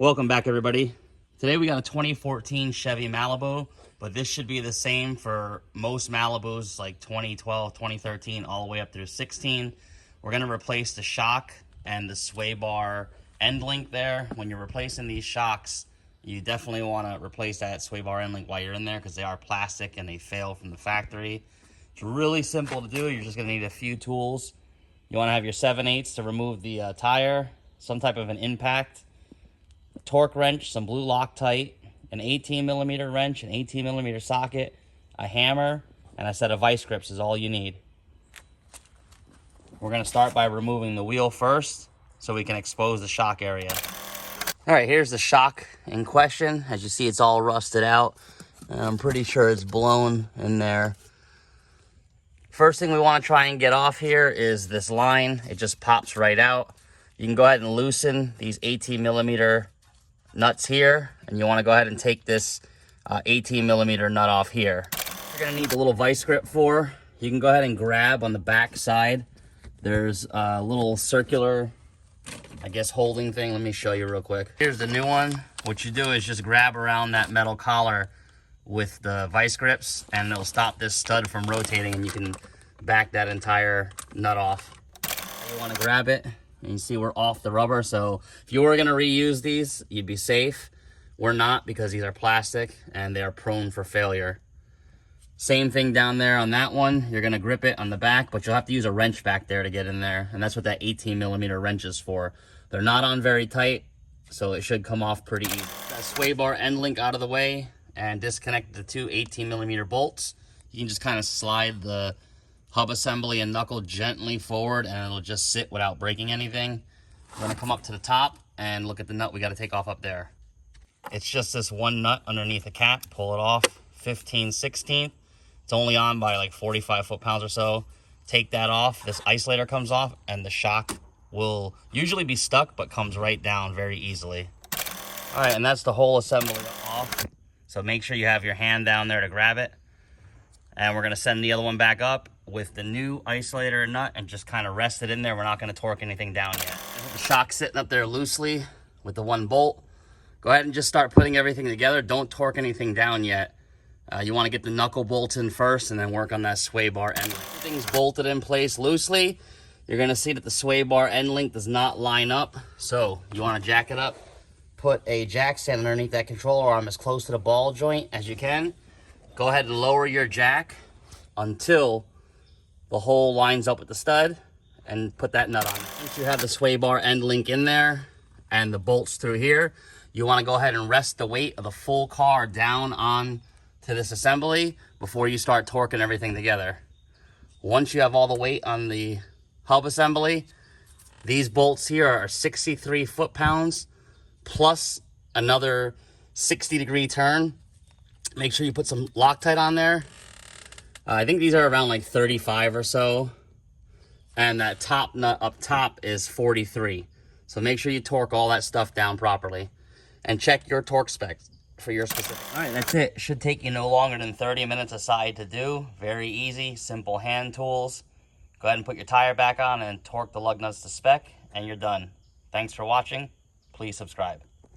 Welcome back, everybody. Today we got a 2014 Chevy Malibu, but this should be the same for most Malibus, like 2012, 2013, all the way up through 16. We're going to replace the shock and the sway bar end link there. When you're replacing these shocks, you definitely want to replace that sway bar end link while you're in there because they are plastic and they fail from the factory. It's really simple to do. You're just going to need a few tools. You want to have your 7/8 to remove the tire, some type of an impact, torque wrench, some blue Loctite, an 18mm wrench, an 18mm socket, a hammer, and a set of vice grips is all you need. We're going to start by removing the wheel first so we can expose the shock area. All right, here's the shock in question. As you see, it's all rusted out. I'm pretty sure it's blown in there. First thing we want to try and get off here is this line. It just pops right out. You can go ahead and loosen these 18mm nuts here, and you want to go ahead and take this 18mm nut off here. You're going to need the little vice grip for. You can go ahead and grab on the back side. There's a little circular, I guess, holding thing. Let me show you real quick. Here's the new one. What you do is just grab around that metal collar with the vice grips, and it'll stop this stud from rotating, and you can back that entire nut off. You want to grab it. And you see we're off the rubber, so if you were going to reuse these, you'd be safe. We're not, because these are plastic and they are prone for failure. Same thing down there on that one. You're going to grip it on the back, but you'll have to use a wrench back there to get in there, and that's what that 18mm wrench is for. They're not on very tight, so it should come off pretty easy. That sway bar end link out of the way and disconnect the two 18mm bolts. You can just kind of slide the hub assembly and knuckle gently forward, and it'll just sit without breaking anything. I'm going to come up to the top and look at the nut we got to take off up there. It's just this one nut underneath the cap. Pull it off 15/16. It's only on by like 45 foot-pounds or so. Take that off. This isolator comes off, and the shock will usually be stuck, but comes right down very easily. All right, and that's the whole assembly off. So make sure you have your hand down there to grab it. And we're going to send the other one back up with the new isolator nut and just kind of rest it in there. We're not going to torque anything down yet. The shock sitting up there loosely with the one bolt. Go ahead and just start putting everything together. Don't torque anything down yet. You want to get the knuckle bolts in first and then work on that sway bar end link. Everything's bolted in place loosely. You're going to see that the sway bar end link does not line up. So you want to jack it up. Put a jack stand underneath that controller arm as close to the ball joint as you can. Go ahead and lower your jack until the hole lines up with the stud, and put that nut on. Once you have the sway bar end link in there and the bolts through here, you want to go ahead and rest the weight of the full car down on to this assembly before you start torquing everything together. Once you have all the weight on the hub assembly, these bolts here are 63 foot-pounds plus another 60-degree turn. Make sure you put some Loctite on there. I think these are around like 35 or so. And that top nut up top is 43. So make sure you torque all that stuff down properly. And check your torque specs for your specific. All right, that's it. Should take you no longer than 30 minutes aside to do. Very easy, simple hand tools. Go ahead and put your tire back on and torque the lug nuts to spec, and you're done. Thanks for watching. Please subscribe.